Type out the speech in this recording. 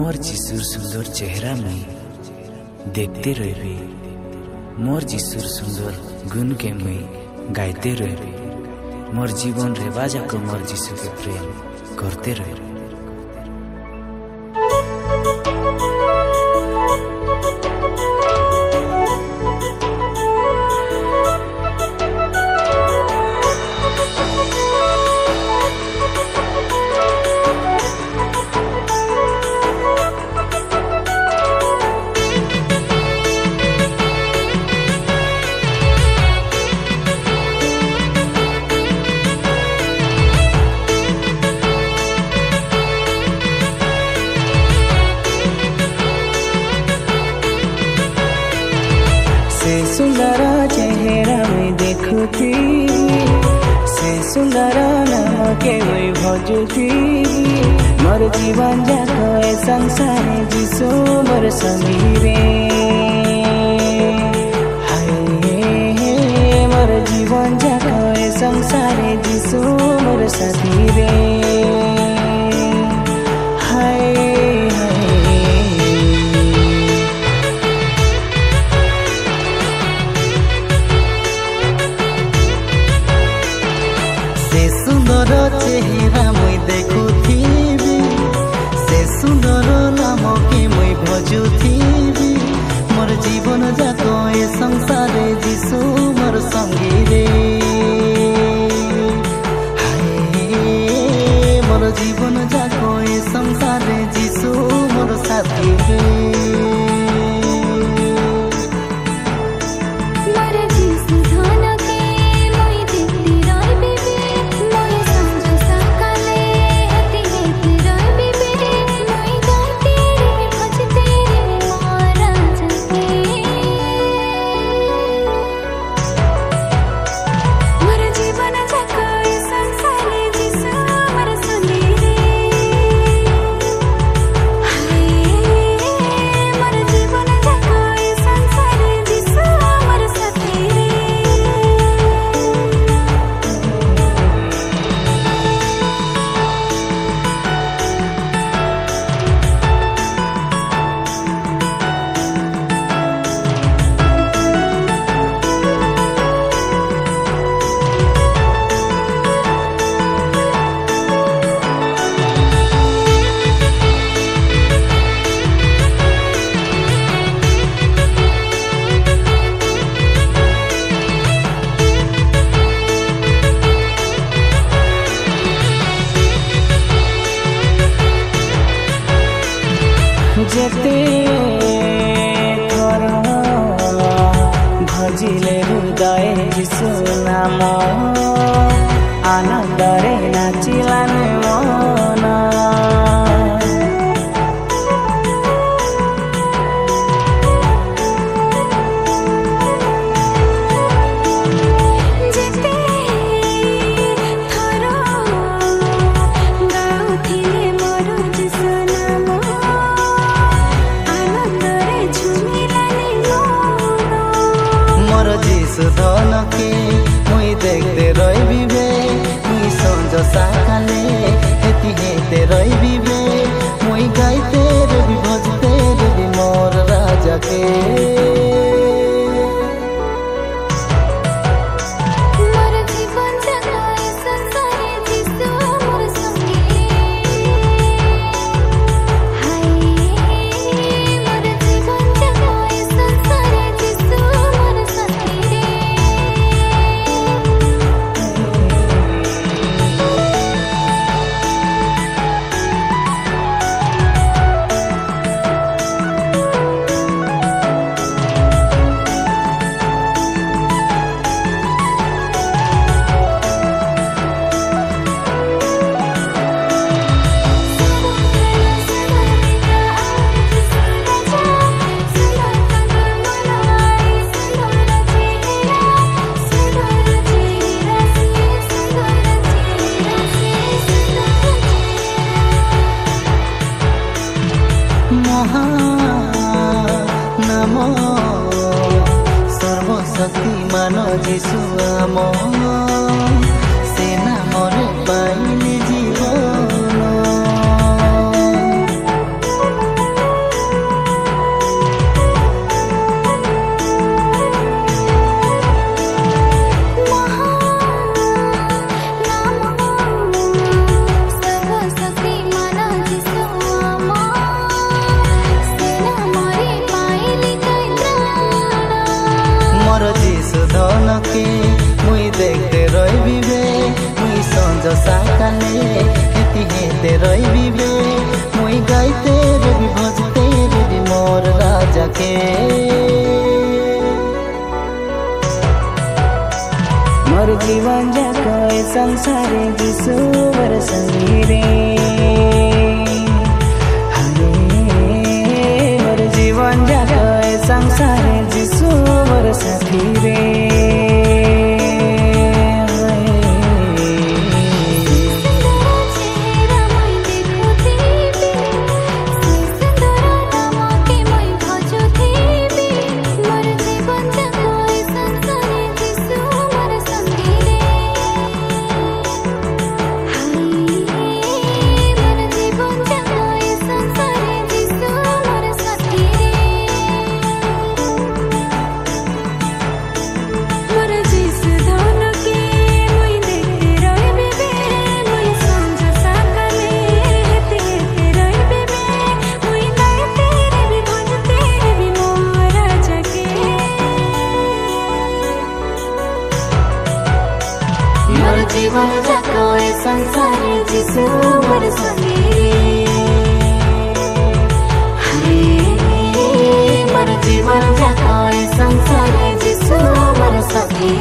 मोर जिसुर सुंदर चेहरा में देखते रहे, मोर जिसुर सुंदर गुण के मुई गाइते रहे, मोर जीवन रे बाजा को मोर जिसु के प्रेम करते रहे। सुंदर चेहरा में देखुथी, से सुंदर नाम के मुई भजुथी, मोर जीवन जाक ए संसार जिसु मोर संगी रे। हाय मोर जीवन जाक ए संसार जिसु मोर साथी रे। हाय सुंदर चेहरा मुई देखुथीबी, से सुंदर नाम के मुई भजुथीबी, मोर जीवन जाक ए संसारे जिसु मोर संगी रे। हाय मोर जीवन जाक ए संसारे जिसु मोर साथी रे। जेते थर भजिले हृदय जिसु नाम, आनंदरे नाचिलाने मन। धन के मुई देखते रही बे, मुई संज साकाले हेती हेते रही बे, मुई गाइते रही भजते रही मोर राजा के। नाम सर्वशक्तिमान जिसु आम से नामरे पाइले जीवन। साकाले हेती हेते रही बे मुई गाइते रवि भजते रवि मोर राजा के मोर जीवन जाको संसारे जिसुवर संगी रे मोर जीवन जाको संसारे जिसुवर साथी रे जीवन जाको संसारे जिसु मोर संगी मोर जीवन जाको संसारे जिसु मोर संगी।